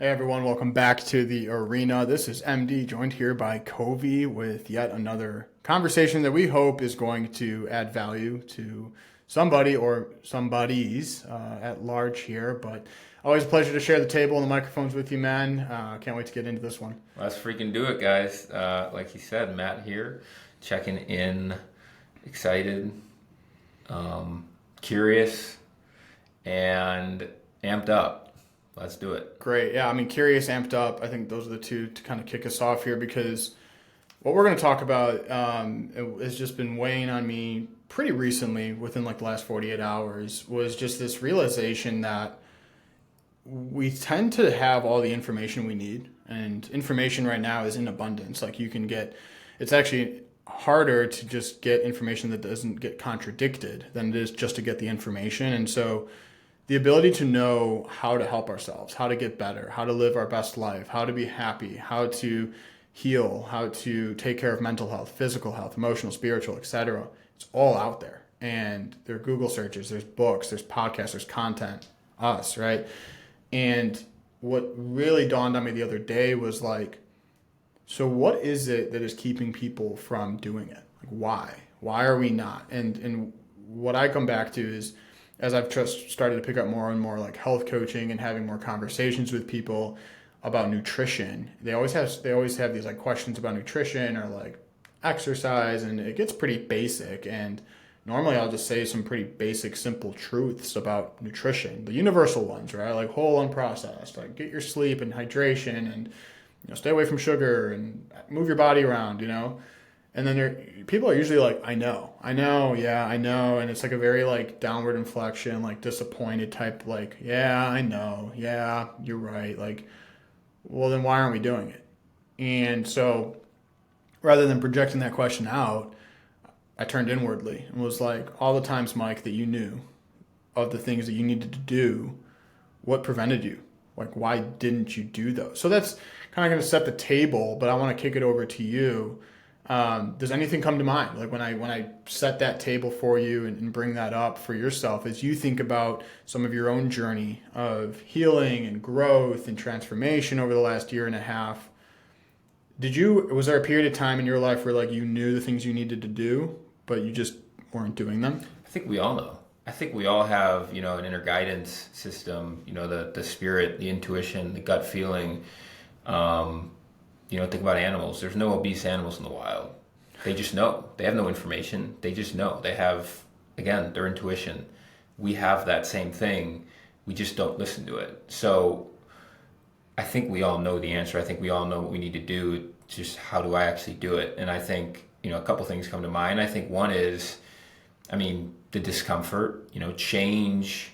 Hey everyone, welcome back to the arena. This is MD, joined here by Covey with yet another conversation that we hope is going to add value to somebody or somebodies at large here. But always a pleasure to share the table and the microphones with you, man. Can't wait to get into this one. Let's freaking do it, guys. Like you said, Matt here, checking in, excited, curious, and amped up. Let's do it. Great. Yeah, I mean, curious, amped up. I think those are the two to kind of kick us off here because what we're going to talk about has just been weighing on me pretty recently within like the last 48 hours was just this realization that we tend to have all the information we need, and information right now is in abundance. Like you can get, it's actually harder to just get information that doesn't get contradicted than it is just to get the information. And so the ability to know how to help ourselves, how to get better, how to live our best life, how to be happy, how to heal, how to take care of mental health, physical health, emotional, spiritual, etc. It's all out there. And there are Google searches, there's books, there's podcasts, there's content, us, right? And what really dawned on me the other day was like, so what is it that is keeping people from doing it? Like why? Why are we not? And what I come back to is as I've just started to pick up more and more like health coaching and having more conversations with people about nutrition, they always have these like questions about nutrition or like exercise, and it gets pretty basic. And normally I'll just say some pretty basic, simple truths about nutrition, the universal ones, right? Like whole, unprocessed, like get your sleep and hydration, and stay away from sugar and move your body around. And then people are usually like, yeah, I know. And it's like a very like downward inflection, like disappointed type, like, yeah, I know. Yeah, you're right. Like, well, then why aren't we doing it? And so rather than projecting that question out, I turned inwardly and was like, all the times, Mike, that you knew of the things that you needed to do, what prevented you? Like, why didn't you do those? So that's kind of going to set the table, but I want to kick it over to you. Does anything come to mind? Like when I set that table for you and bring that up for yourself as you think about some of your own journey of healing and growth and transformation over the last year and a half, was there a period of time in your life where like you knew the things you needed to do, but you just weren't doing them? I think we all know. I think we all have, an inner guidance system, the spirit, the intuition, the gut feeling. Think about animals. There's no obese animals in the wild. They just know. They have no information. They just know. They have, again, their intuition. We have that same thing. We just don't listen to it. So I think we all know the answer. I think we all know what we need to do. Just how do I actually do it? And I think, a couple things come to mind. I think one is, the discomfort. Change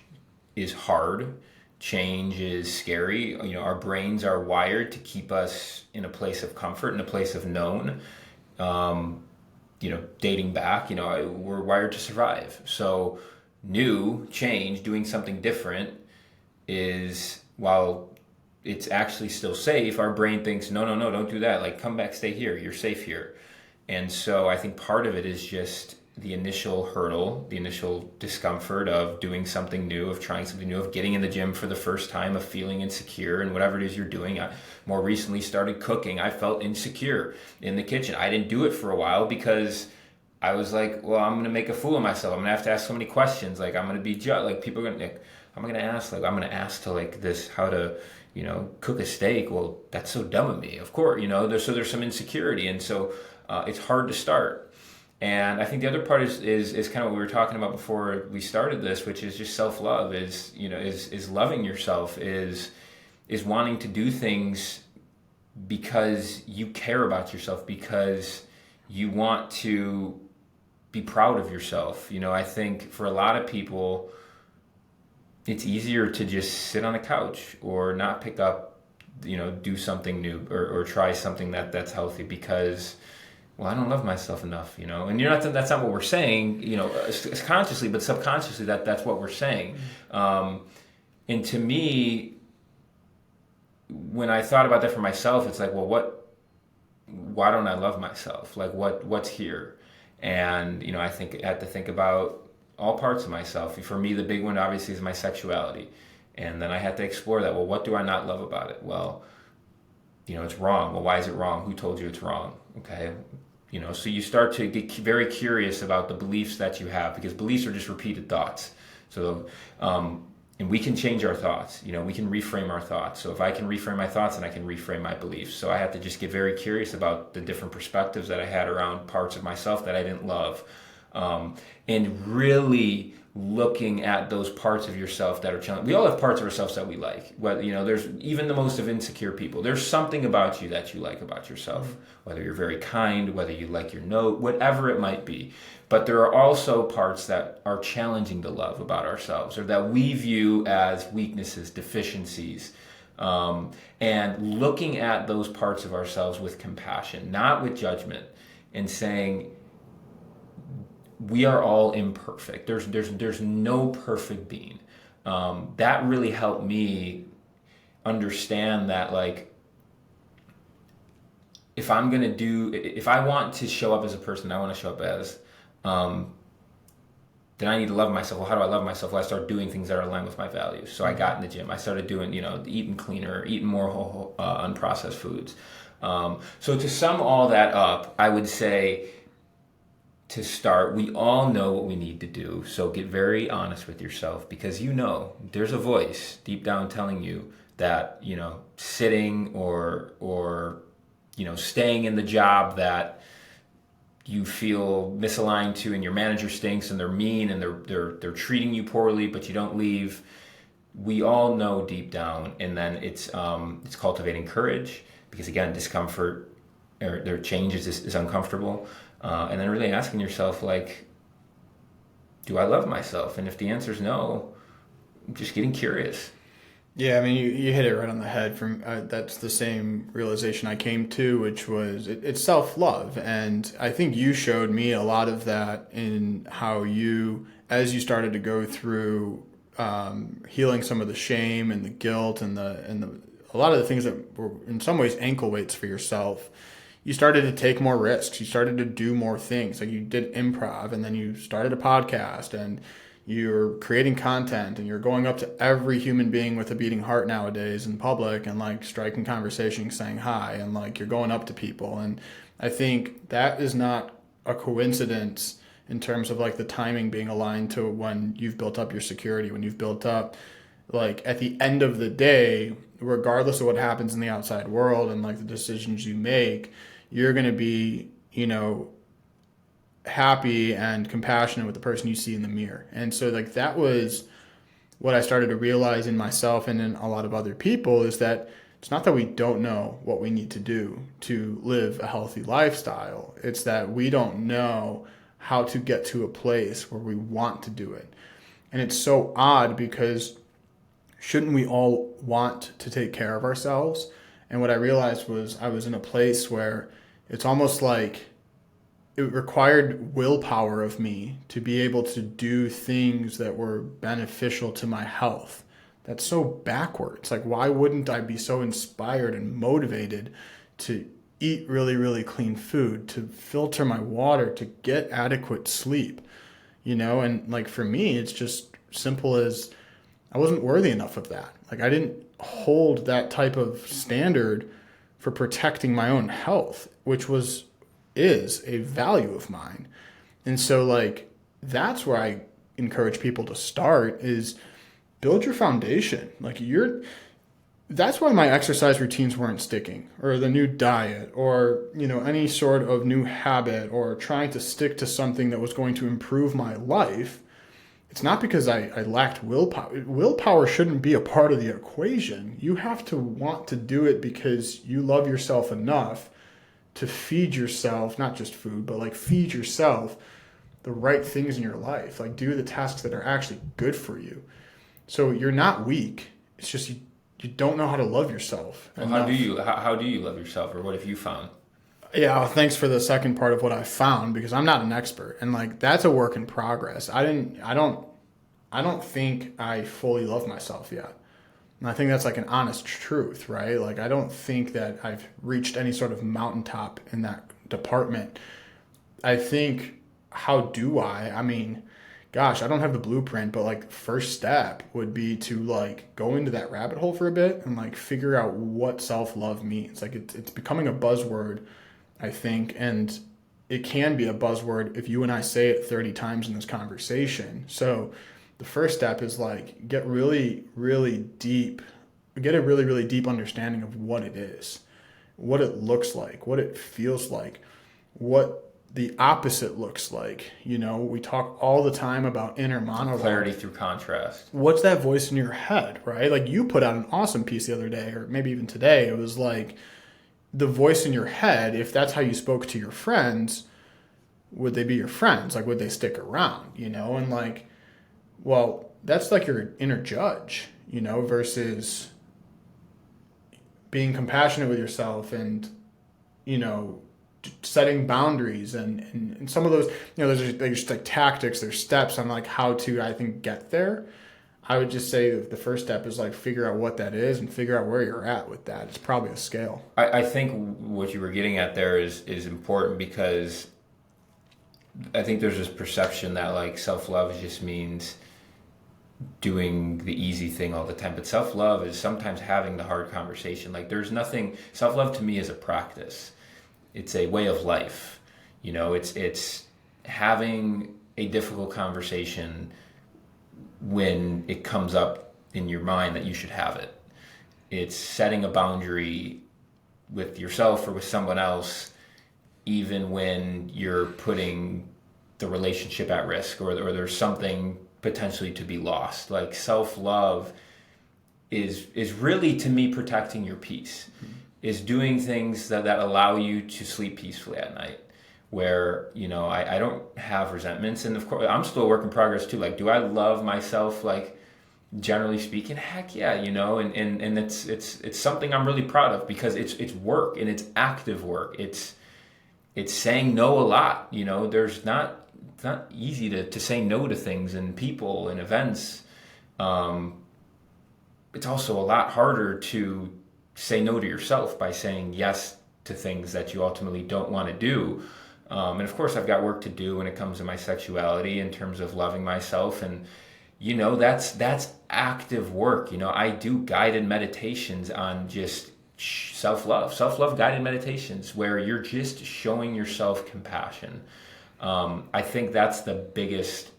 is hard. Change is scary. Our brains are wired to keep us in a place of comfort, in a place of known. Dating back, we're wired to survive. So new, change, doing something different is, while it's actually still safe, our brain thinks, no, don't do that. Like, come back, stay here. You're safe here. And so I think part of it is just the initial hurdle, the initial discomfort of doing something new, of trying something new, of getting in the gym for the first time, of feeling insecure and whatever it is you're doing. I more recently started cooking. I felt insecure in the kitchen. I didn't do it for a while because I was like, well, I'm going to make a fool of myself. I'm going to have to ask so many questions. Like, I'm going to be judged. Like, people are going to, like, I'm going to ask, like, I'm going to ask to like this, how to, cook a steak. Well, that's so dumb of me. Of course, there's some insecurity. And so it's hard to start. And I think the other part is kind of what we were talking about before we started this, which is just self-love, is loving yourself, is wanting to do things because you care about yourself, because you want to be proud of yourself. I think for a lot of people, it's easier to just sit on a couch or not pick up, do something new or try something that's healthy because, well, I don't love myself enough, and that's not what we're saying, it's consciously, but subconsciously that's what we're saying. And to me, when I thought about that for myself, it's like, well, why don't I love myself? Like what's here? And, I think I had to think about all parts of myself. For me, the big one obviously is my sexuality. And then I had to explore that. Well, what do I not love about it? Well, it's wrong. Well, why is it wrong? Who told you it's wrong? Okay. So you start to get very curious about the beliefs that you have, because beliefs are just repeated thoughts. So, and we can change our thoughts. We can reframe our thoughts. So if I can reframe my thoughts, then I can reframe my beliefs. So I had to just get very curious about the different perspectives that I had around parts of myself that I didn't love. And really looking at those parts of yourself that are challenging. We all have parts of ourselves that we like. Whether, there's even the most of insecure people. There's something about you that you like about yourself. Whether you're very kind, whether you like your note, whatever it might be. But there are also parts that are challenging to love about ourselves, or that we view as weaknesses, deficiencies. And looking at those parts of ourselves with compassion, not with judgment, and saying, we are all imperfect. There's no perfect being. That really helped me understand that, like, if I want to show up as a person I want to show up as, then I need to love myself. Well, how do I love myself? Well, I start doing things that are aligned with my values. So I got in the gym. I started doing, eating cleaner, eating more whole, unprocessed foods. So to sum all that up, I would say, to start, we all know what we need to do. So get very honest with yourself, because there's a voice deep down telling you that, sitting or staying in the job that you feel misaligned to, and your manager stinks and they're mean and they're treating you poorly, but you don't leave. We all know deep down. And then it's cultivating courage, because again, discomfort or their change is uncomfortable. And then really asking yourself, like, do I love myself? And if the answer is no, just getting curious. Yeah, I mean, you hit it right on the head. That's the same realization I came to, which was it's self-love. And I think you showed me a lot of that in how as you started to go through healing some of the shame and the guilt and a lot of the things that were in some ways ankle weights for yourself. You started to take more risks. You started to do more things. Like, you did improv, and then you started a podcast, and you're creating content, and you're going up to every human being with a beating heart nowadays in public, and like striking conversation, saying hi, and like you're going up to people. And I think that is not a coincidence in terms of like the timing being aligned to when you've built up your security, when you've built up, like, at the end of the day, regardless of what happens in the outside world and like the decisions you make, you're going to be, happy and compassionate with the person you see in the mirror. And so, like, that was what I started to realize in myself and in a lot of other people, is that it's not that we don't know what we need to do to live a healthy lifestyle. It's that we don't know how to get to a place where we want to do it. And it's so odd, because shouldn't we all want to take care of ourselves? And what I realized was I was in a place where it's almost like it required willpower of me to be able to do things that were beneficial to my health. That's so backwards. Like, why wouldn't I be so inspired and motivated to eat really, really clean food, to filter my water, to get adequate sleep? And like, for me, it's just simple as I wasn't worthy enough of that. Like, I didn't hold that type of standard for protecting my own health, which is a value of mine. And so, like, that's where I encourage people to start, is build your foundation. Like, that's why my exercise routines weren't sticking, or the new diet, or, any sort of new habit, or trying to stick to something that was going to improve my life. It's not because I lacked willpower. Willpower shouldn't be a part of the equation. You have to want to do it because you love yourself enough to feed yourself, not just food, but like feed yourself the right things in your life. Like, do the tasks that are actually good for you. So you're not weak. It's just you don't know how to love yourself. Well, how do you love yourself, or what have you found? Yeah, well, thanks for the second part of what I found, because I'm not an expert, and like, that's a work in progress. I don't think I fully love myself yet. And I think that's like an honest truth, right? Like, I don't think that I've reached any sort of mountaintop in that department. I think, how do I? I mean, gosh, I don't have the blueprint, but like first step would be to like go into that rabbit hole for a bit and like figure out what self-love means. Like it's becoming a buzzword, I think, and it can be a buzzword if you and I say it 30 times in this conversation. So the first step is like get a really, really deep understanding of what it is, what it looks like, what it feels like, what the opposite looks like. We talk all the time about inner monologue. Clarity through contrast. What's that voice in your head, right? Like you put out an awesome piece the other day, or maybe even today. It was like the voice in your head, if that's how you spoke to your friends, would they be your friends? Like, would they stick around, And like, well, that's like your inner judge, versus being compassionate with yourself and, setting boundaries and some of those, there's just like tactics, there's steps on like how to, I think, get there. I would just say the first step is like figure out what that is and figure out where you're at with that. It's probably a scale. I think what you were getting at there is important, because I think there's this perception that like self-love just means doing the easy thing all the time, but self-love is sometimes having the hard conversation. Like there's nothing, self-love to me is a practice. It's a way of life. It's having a difficult conversation when it comes up in your mind that you should have it. It's setting a boundary with yourself or with someone else, even when you're putting the relationship at risk, or there's something potentially to be lost. Like self-love is really, to me, protecting your peace. Mm-hmm. Is doing things that allow you to sleep peacefully at night, where, I don't have resentments. And of course, I'm still a work in progress too. Like, do I love myself? Like, generally speaking, heck yeah, and it's something I'm really proud of, because it's work, and it's active work. It's saying no a lot. It's not easy to say no to things and people and events. It's also a lot harder to say no to yourself by saying yes to things that you ultimately don't want to do. And of course, I've got work to do when it comes to my sexuality, in terms of loving myself. And, that's active work. I do guided meditations on just self-love guided meditations, where you're just showing yourself compassion. I think that's the biggest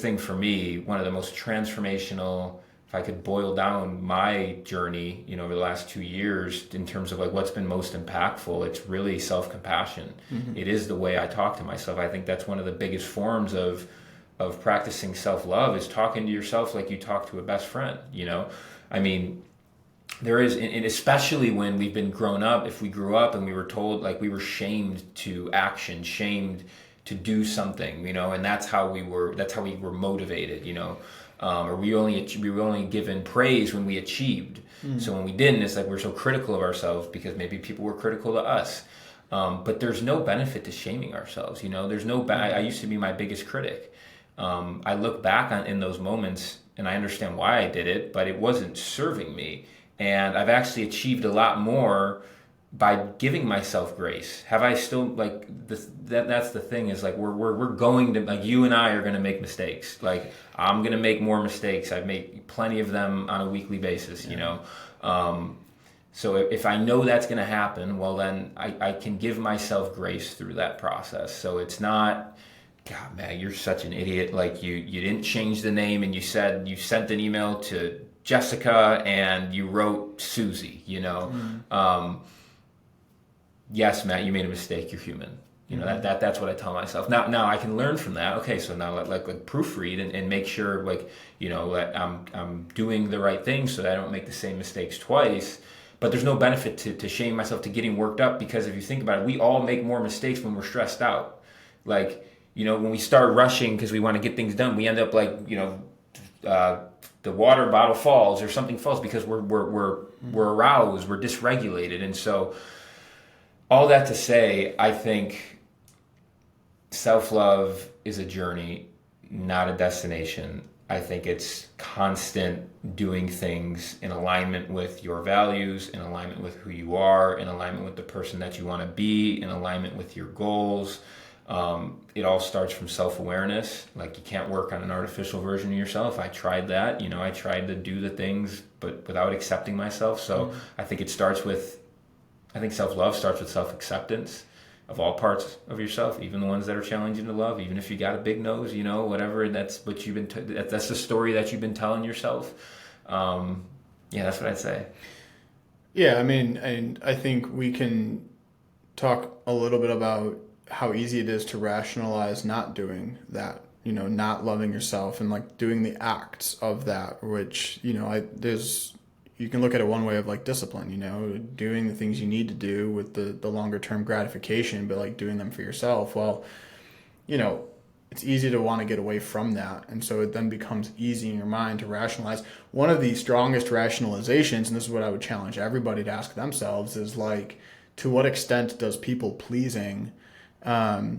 thing for me, one of the most transformational. If I could boil down my journey, over the last 2 years, in terms of like what's been most impactful, it's really self-compassion. Mm-hmm. It is the way I talk to myself. I think that's one of the biggest forms of practicing self-love, is talking to yourself like you talk to a best friend. I mean, there is, and especially when we've been grown up, if we grew up and we were told, like, we were shamed to action, shamed to do something, and that's how we were motivated, or we were only given praise when we achieved. Mm. So when we didn't, it's like we're so critical of ourselves because maybe people were critical to us. But there's no benefit to shaming ourselves. There's no. I used to be my biggest critic. I look back in those moments and I understand why I did it, but it wasn't serving me. And I've actually achieved a lot more by giving myself grace. Have I still, like, that's the thing, is like we're going to, like, you and I are going to make mistakes. Like, I'm going to make more mistakes. I make plenty of them on a weekly basis, So if I know that's going to happen, well, then I can give myself grace through that process. So it's not, God, man, you're such an idiot. Like, you didn't change the name, and you said you sent an email to Jessica and you wrote Susie, Yes, Matt, you made a mistake. You're human. That's what I tell myself. Now I can learn from that. Okay, so now like proofread and make sure, like, that I'm doing the right thing so that I don't make the same mistakes twice. But there's no benefit to shaming myself, to getting worked up, because if you think about it, we all make more mistakes when we're stressed out. Like, when we start rushing because we want to get things done, we end up like, the water bottle falls or something falls because we're aroused, we're dysregulated. And so all that to say, I think self-love is a journey, not a destination. I think it's constant doing things in alignment with your values, in alignment with who you are, in alignment with the person that you want to be, in alignment with your goals. It all starts from self-awareness. Like, you can't work on an artificial version of yourself. I tried that. I tried to do the things, but without accepting myself. So I think I think self-love starts with self-acceptance of all parts of yourself, even the ones that are challenging to love. Even if you got a big nose, whatever. That's what that's the story that you've been telling yourself. That's what I'd say. Yeah, I mean, and I think we can talk a little bit about how easy it is to rationalize not doing that, not loving yourself and like doing the acts of that, which, you can look at it one way of like discipline, doing the things you need to do with the longer term gratification, but like doing them for yourself. Well, it's easy to want to get away from that. And so it then becomes easy in your mind to rationalize. One of the strongest rationalizations, and this is what I would challenge everybody to ask themselves, is like, to what extent does people pleasing, to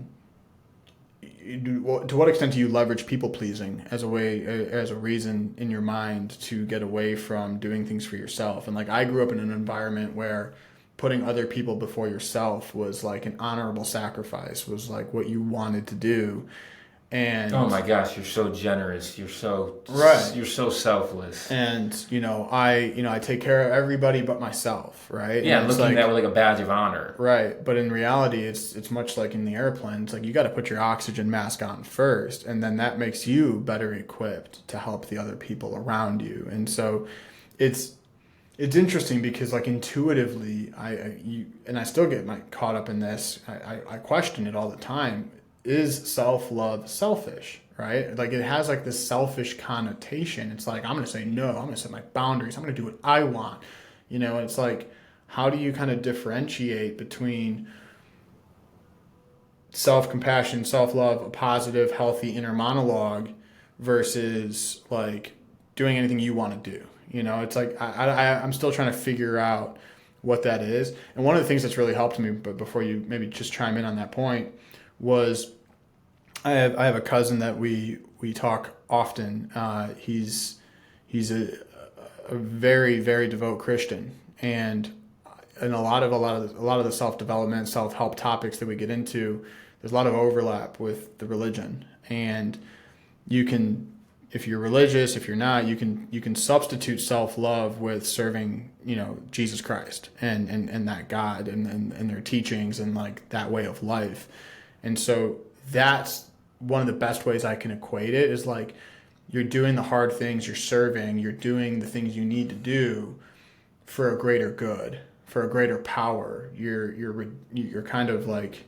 what extent do you leverage people pleasing as a reason in your mind to get away from doing things for yourself? And like, I grew up in an environment where putting other people before yourself was like an honorable sacrifice, was like what you wanted to do. And oh my gosh, you're so generous. You're so right. You're so selfless. And I take care of everybody but myself, right? Yeah, and looking at that with like a badge of honor. Right, but in reality, it's much like in the airplane. It's like you got to put your oxygen mask on first, and then that makes you better equipped to help the other people around you. And so, it's interesting because like intuitively, I still get caught up in this. I question it all the time. Is self-love selfish, right? Like, it has like this selfish connotation. It's like, I'm going to say no, I'm going to set my boundaries, I'm going to do what I want. It's like, how do you kind of differentiate between self-compassion, self-love, a positive, healthy inner monologue versus like doing anything you want to do? It's like, I'm still trying to figure out what that is. And one of the things that's really helped me, but before you maybe just chime in on that point, was I have a cousin that we talk often. He's a very, very devout Christian, and in a lot of the self-development, self-help topics that we get into, there's a lot of overlap with the religion. And you can, if you're religious, if you're not, you can substitute self-love with serving, Jesus Christ and that God and their teachings and like that way of life. And so that's one of the best ways I can equate it, is like, you're doing the hard things, you're serving, you're doing the things you need to do for a greater good, for a greater power. You're kind of like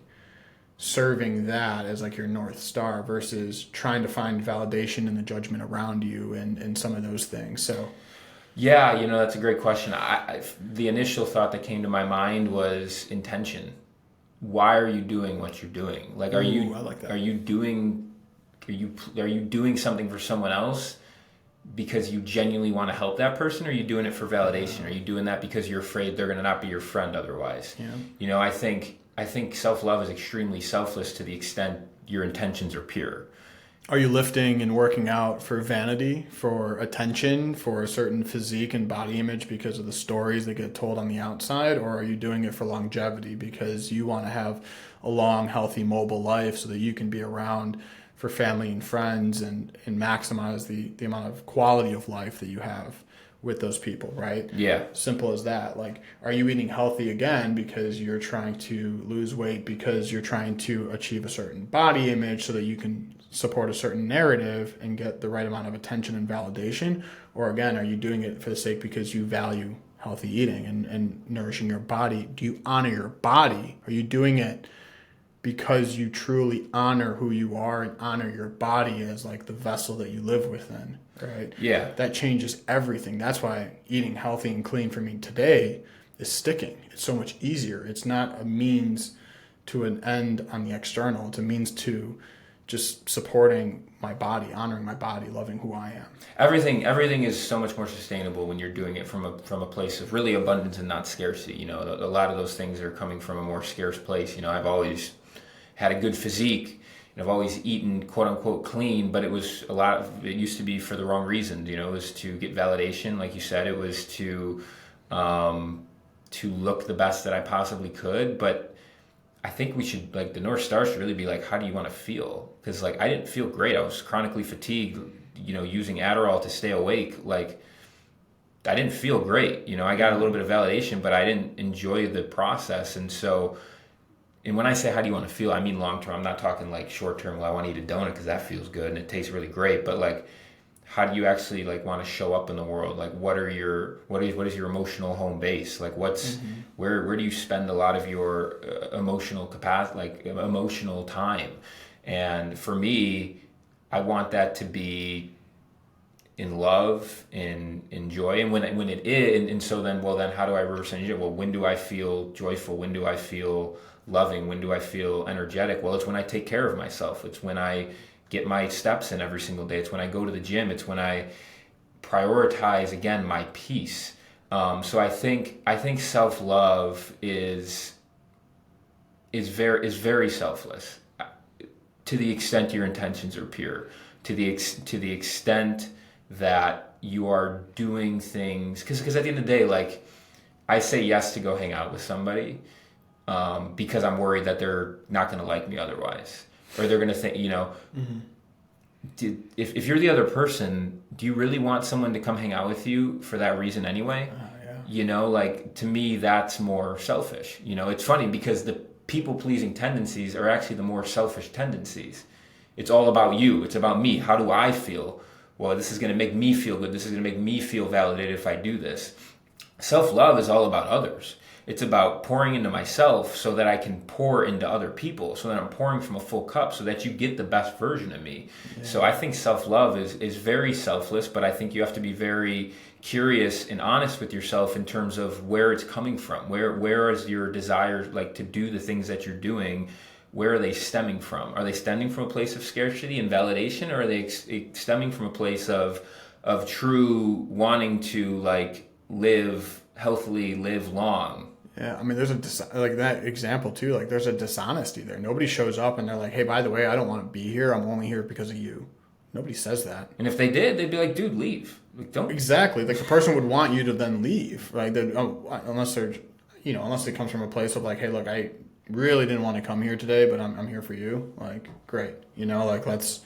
serving that as like your North Star versus trying to find validation in the judgment around you and some of those things. So yeah, that's a great question. The initial thought that came to my mind was intention. Why are you doing what you're doing? Like, I like that. Are you doing something for someone else because you genuinely want to help that person? Or are you doing it for validation? Are you doing that because you're afraid they're going to not be your friend otherwise? Yeah. I think self-love is extremely selfless to the extent your intentions are pure. Are you lifting and working out for vanity, for attention, for a certain physique and body image because of the stories that get told on the outside? Or are you doing it for longevity because you want to have a long, healthy, mobile life so that you can be around for family and friends and maximize the amount of quality of life that you have with those people, right? Yeah. Simple as that. Like, are you eating healthy again because you're trying to lose weight, because you're trying to achieve a certain body image so that you can support a certain narrative and get the right amount of attention and validation? Or again, are you doing it for the sake because you value healthy eating and nourishing your body? Do you honor your body? Are you doing it because you truly honor who you are and honor your body as like the vessel that you live within, right? Yeah. That changes everything. That's why eating healthy and clean for me today is sticking. It's so much easier. It's not a means to an end on the external. It's a means to just supporting my body, honoring my body, loving who I am. Everything is so much more sustainable when you're doing it from a place of really abundance and not scarcity. A lot of those things are coming from a more scarce place. I've always had a good physique, and I've always eaten quote unquote clean, but it used to be for the wrong reasons. It was to get validation, like you said. It was to look the best that I possibly could. But I think we should, like, the North Star should really be like, how do you want to feel? Because, like, I didn't feel great. I was chronically fatigued, using Adderall to stay awake. Like, I didn't feel great. I got a little bit of validation, but I didn't enjoy the process. And so, and when I say how do you want to feel, I mean long term. I'm not talking like short term. Well, I want to eat a donut because that feels good and it tastes really great. But like, how do you actually like want to show up in the world? Like, what is your emotional home base? Like, where do you spend a lot of your emotional capacity, like emotional time? And for me, I want that to be in love, in joy, and when it is, and so then, well, then how do I reverse engineer? Well, when do I feel joyful? When do I feel loving? When do I feel energetic? Well, it's when I take care of myself. It's when I get my steps in every single day. It's when I go to the gym. It's when I prioritize again my peace. So I think self-love is very selfless to the extent your intentions are pure, to the extent that you are doing things, because at the end of the day, like, I say yes to go hang out with somebody because I'm worried that they're not going to like me otherwise, or they're going to think, if you're the other person, do you really want someone to come hang out with you for that reason anyway? Yeah. Like, to me, that's more selfish. It's funny because the people-pleasing tendencies are actually the more selfish tendencies. It's all about you. It's about me. How do I feel? Well, this is going to make me feel good. This is going to make me feel validated if I do this. Self-love is all about others. It's about pouring into myself so that I can pour into other people, so that I'm pouring from a full cup so that you get the best version of me. Yeah. So I think self-love is very selfless, but I think you have to be very curious and honest with yourself in terms of where it's coming from. Where is your desire, like, to do the things that you're doing? Where are they stemming from? Are they stemming from a place of scarcity and validation, or are they stemming from a place of true wanting to, like, live healthily, live long? Yeah, I mean, there's like that example too. Like, there's a dishonesty there. Nobody shows up and they're like, "Hey, by the way, I don't want to be here. I'm only here because of you." Nobody says that. And if they did, they'd be like, "Dude, leave." Like, don't. Exactly. Like, the person would want you to then leave, right? Unless they're, unless it comes from a place of like, "Hey, look, I really didn't want to come here today, but I'm here for you." Like, great, like, let's.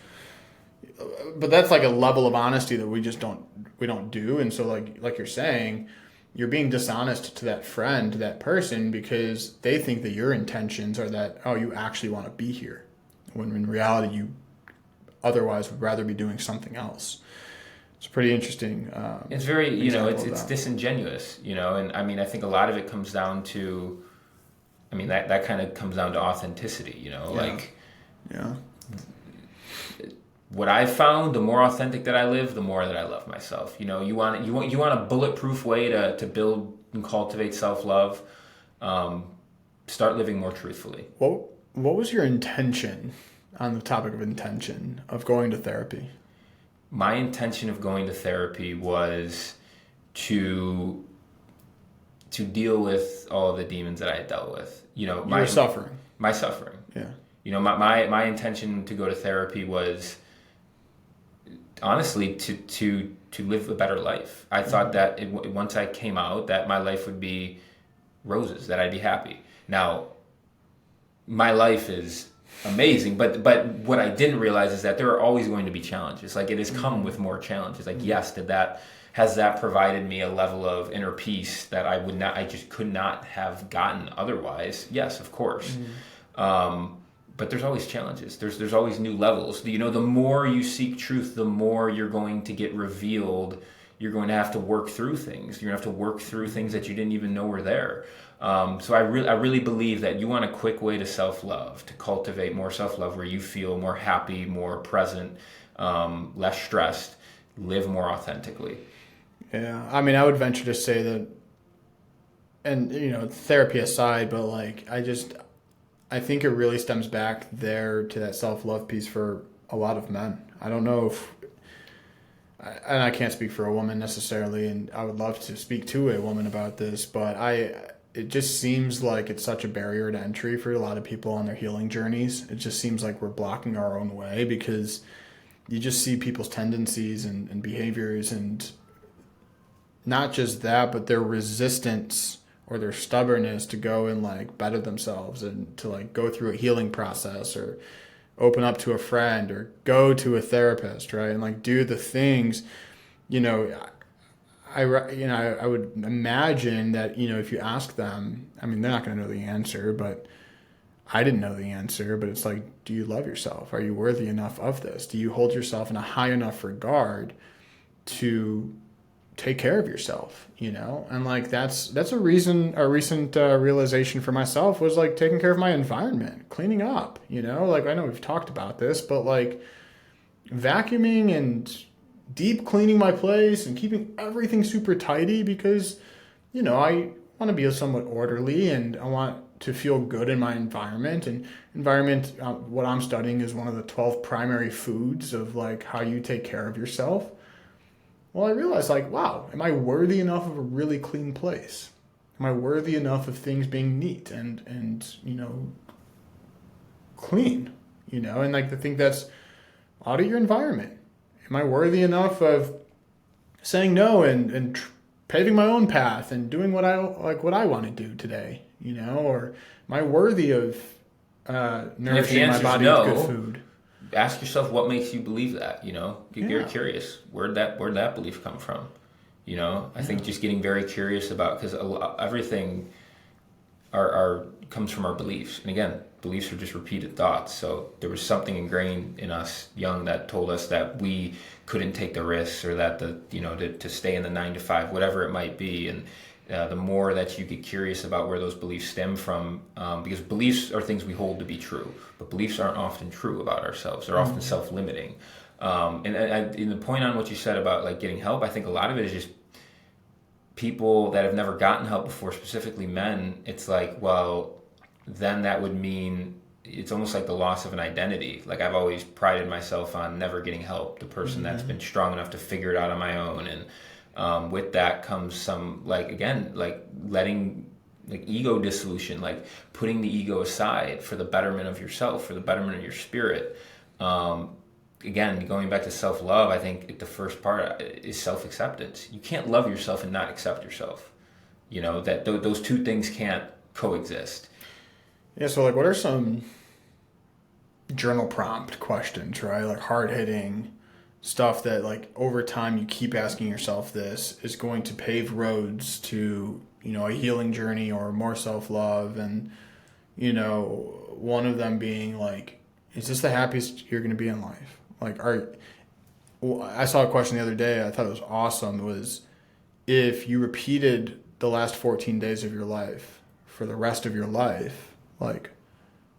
But that's like a level of honesty that we don't do, and so like you're saying, you're being dishonest to that friend, to that person, because they think that your intentions are that, oh, you actually want to be here, when in reality you otherwise would rather be doing something else. It's pretty interesting. It's very, it's disingenuous, and I mean, I think a lot of it comes down to, I mean, that kind of comes down to authenticity, like, yeah. What I've found, the more authentic that I live, the more that I love myself. You want a bulletproof way to build and cultivate self-love. Start living more truthfully. What was your intention on the topic of intention of going to therapy? My intention of going to therapy was to deal with all of the demons that I had dealt with. Your suffering. My suffering. Yeah. My intention to go to therapy was, honestly, to live a better life. I thought that once I came out, that my life would be roses, that I'd be happy. Now, my life is amazing, but what I didn't realize is that there are always going to be challenges. Like, it has come with more challenges. Like, yes, has that provided me a level of inner peace that I just could not have gotten otherwise? Yes, of course. But there's always challenges. There's always new levels. The more you seek truth, the more you're going to get revealed. You're going to have to work through things. You're going to have to work through things that you didn't even know were there. So I really believe that you want a quick way to self-love, to cultivate more self-love, where you feel more happy, more present, less stressed, live more authentically. Yeah, I mean, I would venture to say that, and therapy aside, but like, I think it really stems back there to that self-love piece for a lot of men. I don't know and I can't speak for a woman necessarily, and I would love to speak to a woman about this, but it just seems like it's such a barrier to entry for a lot of people on their healing journeys. It just seems like we're blocking our own way, because you just see people's tendencies and behaviors, and not just that, but their resistance or their stubbornness to go and like better themselves and to like go through a healing process or open up to a friend or go to a therapist, right? And like do the things, you know, I would imagine that, you know, if you ask them, I mean, they're not going to know the answer, but I didn't know the answer, but it's like, do you love yourself? Are you worthy enough of this? Do you hold yourself in a high enough regard to take care of yourself, you know? And like that's a recent realization for myself was like taking care of my environment, cleaning up, you know? Like I know we've talked about this, but like vacuuming and deep cleaning my place and keeping everything super tidy because, you know, I want to be somewhat orderly and I want to feel good in my environment. And environment, what I'm studying is one of the 12 primary foods of like how you take care of yourself. Well, I realized like, wow, am I worthy enough of a really clean place? Am I worthy enough of things being neat and you know, clean, you know? And like, I think that's out of your environment. Am I worthy enough of saying no and paving my own path and doing what I want to do today, you know? Or am I worthy of nourishing my body with good food? Ask yourself what makes you believe that, you know? Get very Yeah. curious. Where'd that belief come from? You know, I think just getting very curious about, because everything our comes from our beliefs. And again, beliefs are just repeated thoughts. So there was something ingrained in us young that told us that we couldn't take the risks, or that to stay in the 9 to 5, whatever it might be. And the more that you get curious about where those beliefs stem from, because beliefs are things we hold to be true, but beliefs aren't often true about ourselves. They're often self-limiting. And the point on what you said about like getting help, I think a lot of it is just people that have never gotten help before, specifically men. It's like, well, then that would mean it's almost like the loss of an identity. Like I've always prided myself on never getting help, the person that's been strong enough to figure it out on my own. And with that comes some, like, again, like letting, like ego dissolution, like putting the ego aside for the betterment of yourself, for the betterment of your spirit. Again, going back to self-love, I think the first part is self-acceptance. You can't love yourself and not accept yourself. You know, that those two things can't coexist. Yeah, so like what are some journal prompt questions, right? Like hard-hitting stuff that like over time you keep asking yourself this is going to pave roads to, you know, a healing journey or more self-love. And, you know, one of them being like, is this the happiest you're going to be in life? Like, I saw a question the other day, I thought it was awesome. It was, if you repeated the last 14 days of your life for the rest of your life, like,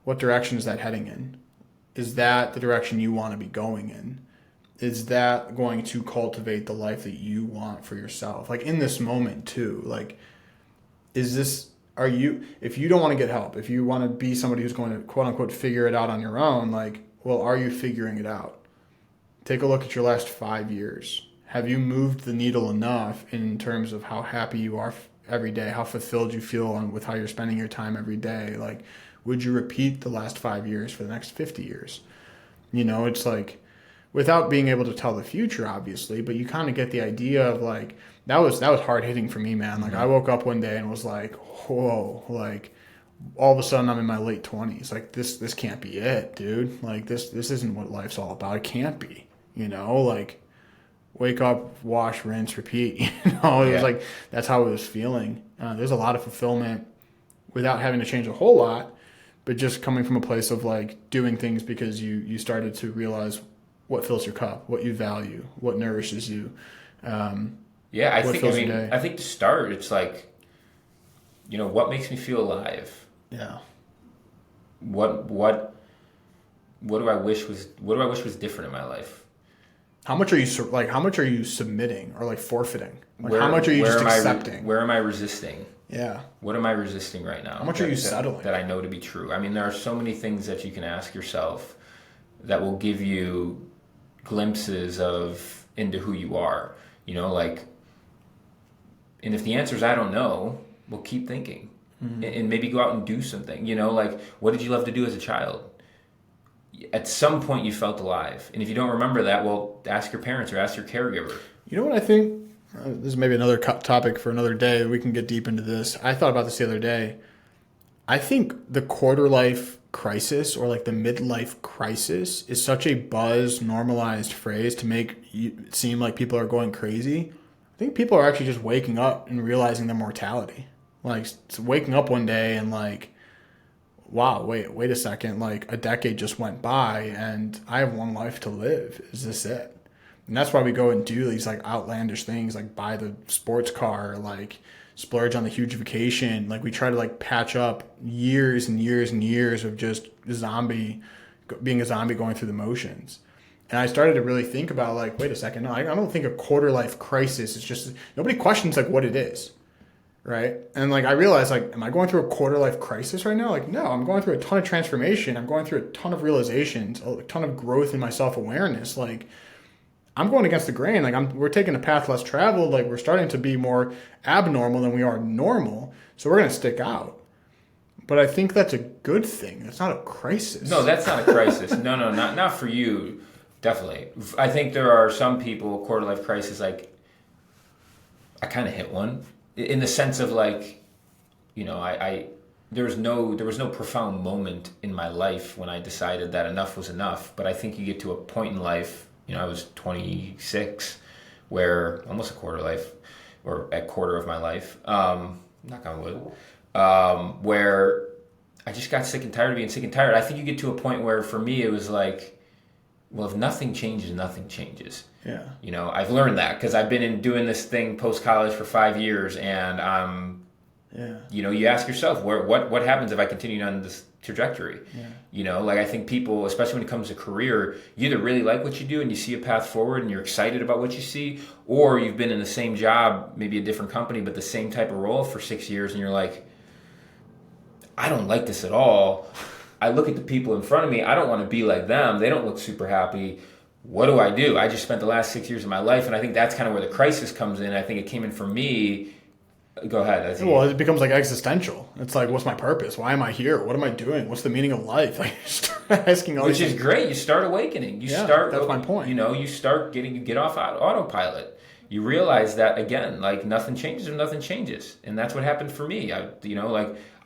what direction is that heading in? Is that the direction you want to be going in? Is that going to cultivate the life that you want for yourself? Like, in this moment, too, like, if you don't want to get help, if you want to be somebody who's going to, quote unquote, figure it out on your own, like, well, are you figuring it out? Take a look at your last 5 years. Have you moved the needle enough in terms of how happy you are every day, how fulfilled you feel with how you're spending your time every day? Like, would you repeat the last 5 years for the next 50 years? You know, it's like, without being able to tell the future, obviously, but you kind of get the idea of like, that was hard hitting for me, man. Like, I woke up one day and was like, whoa, like, all of a sudden I'm in my late 20s. Like, this can't be it, dude. Like, this isn't what life's all about. It can't be, you know, like, wake up, wash, rinse, repeat. You know, it was like, that's how it was feeling. There's a lot of fulfillment without having to change a whole lot, but just coming from a place of like doing things because you started to realize what fills your cup, what you value, what nourishes you. I think to start, it's like, you know, what makes me feel alive? Yeah. What do I wish was different in my life? How much are you submitting or like forfeiting? Like, how much are you just accepting? Where am I resisting? Yeah. What am I resisting right now? How much are you settling? That I know to be true. I mean, there are so many things that you can ask yourself that will give you glimpses into who you are. You know, like, and if the answer is I don't know, well, keep thinking. And maybe go out and do something. You know, like, what did you love to do as a child? At some point you felt alive. And if you don't remember that, well, ask your parents or ask your caregiver. You know what I think this is maybe another topic for another day. We can get deep into this. I thought about this the other day. I think the quarter life crisis or like the midlife crisis is such a buzz normalized phrase to make it seem like people are going crazy. I think people are actually just waking up and realizing their mortality. Like waking up one day and like, wow, wait a second. Like a decade just went by and I have one life to live. Is this it? And that's why we go and do these like outlandish things, like buy the sports car, like splurge on the huge vacation. Like we try to like patch up years and years and years of just being a zombie going through the motions. And I started to really think about like, wait a second, no, I don't think a quarter life crisis is just, nobody questions like what it is, right? And like I realized like, am I going through a quarter life crisis right now? Like, no, I'm going through a ton of transformation. I'm going through a ton of realizations, a ton of growth in my self-awareness. Like I'm going against the grain. Like we're taking a path less traveled. Like we're starting to be more abnormal than we are normal. So we're going to stick out. But I think that's a good thing. That's not a crisis. No, that's not a crisis. No, not for you. Definitely. I think there are some people, quarter life crisis, like I kind of hit one in the sense of like, there was no profound moment in my life when I decided that enough was enough. But I think you get to a point in life, I was 26, where almost a quarter life, or a quarter of my life, knock on wood, where I just got sick and tired of being sick and tired. I think you get to a point where for me it was like, well, if nothing changes, nothing changes. Yeah. I've learned that because I've been doing this thing post-college for 5 years, and you ask yourself, what happens if I continue on this trajectory? Yeah. Like I think people, especially when it comes to career, you either really like what you do and you see a path forward and you're excited about what you see, or you've been in the same job, maybe a different company, but the same type of role for 6 years, and you're like, I don't like this at all. I look at the people in front of me. I don't want to be like them. They don't look super happy. What do? I just spent the last 6 years of my life, and I think that's kind of where the crisis comes in. I think it came in for me. Go ahead. Well, it becomes like existential. It's like, what's my purpose? Why am I here? What am I doing? What's the meaning of life? Like, you start asking all Which these is things. great. You start awakening. That's my point. You get off autopilot. You realize that again, like nothing changes or nothing changes, and that's what happened for me.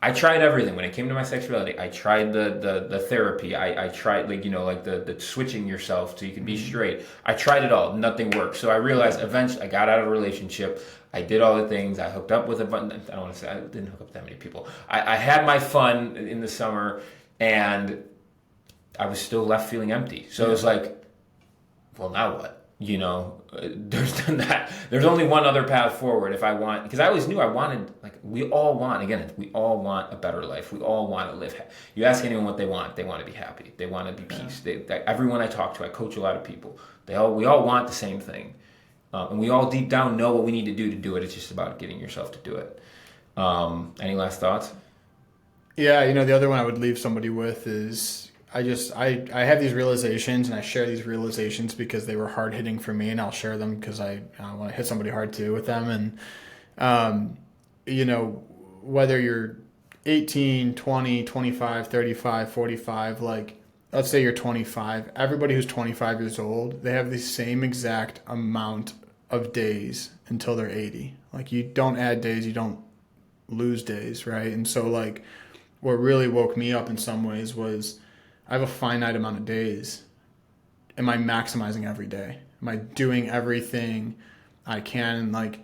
I tried everything when it came to my sexuality. I tried the therapy. I tried the switching yourself so you can be straight. I tried it all. Nothing worked. So I realized eventually I got out of a relationship. I did all the things. I hooked up with I don't want to say I didn't hook up with that many people. I had my fun in the summer, and I was still left feeling empty. So it was like, well, now what? There's only one other path forward if I want, because I always knew I wanted, like we all want a better life. We all want to live. You ask anyone what they want to be happy. They want to be peace. Everyone I talk to, I coach a lot of people. We all want the same thing. And we all deep down know what we need to do it. It's just about getting yourself to do it. Any last thoughts? Yeah, the other one I would leave somebody with is I have these realizations, and I share these realizations because they were hard hitting for me, and I'll share them because I want to hit somebody hard too with them. And, whether you're 18, 20, 25, 35, 45, like let's say you're 25, everybody who's 25 years old, they have the same exact amount of days until they're 80. Like you don't add days, you don't lose days, right? And so like what really woke me up in some ways was I have a finite amount of days. Am I maximizing every day? Am I doing everything I can? And like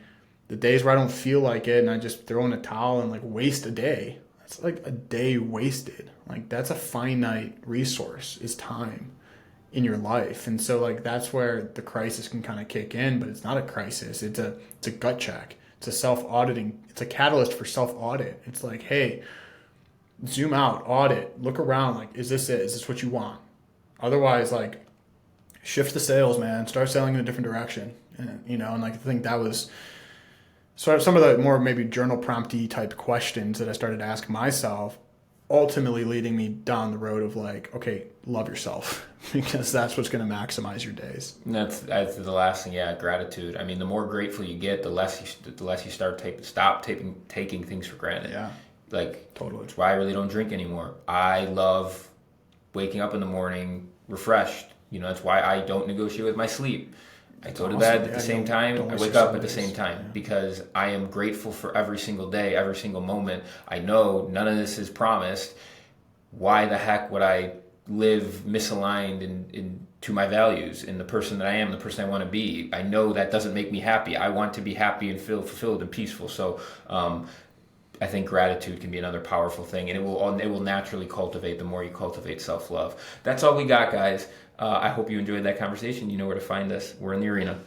the days where I don't feel like it and I just throw in a towel and like waste a day, that's like a day wasted. Like that's a finite resource, is time in your life. And so like that's where the crisis can kind of kick in, but it's not a crisis. It's a gut check. It's a self-auditing. It's a catalyst for self-audit. It's like, hey, zoom out, audit, look around. Like, is this it? Is this what you want? Otherwise, like, shift the sails, man. Start sailing in a different direction. And like I think that was sort of some of the more maybe journal prompty type questions that I started to ask myself, ultimately leading me down the road of like, okay, love yourself, because that's what's going to maximize your days. And that's the last thing. Yeah, gratitude. I mean, the more grateful you get, the less you stop taking things for granted. Yeah. Like, totally. That's why I really don't drink anymore. I love waking up in the morning refreshed. That's why I don't negotiate with my sleep. I go to awesome. bed at Yeah, the same don't time. I waste wake your up at the Sundays. same time Yeah. because I am grateful for every single day, every single moment. I know none of this is promised. Why the heck would I live misaligned in to my values and the person that I am, the person I want to be? I know that doesn't make me happy. I want to be happy and feel fulfilled and peaceful. So I think gratitude can be another powerful thing, and it will naturally cultivate the more you cultivate self-love. That's all we got, guys. I hope you enjoyed that conversation. You know where to find us. We're in the arena.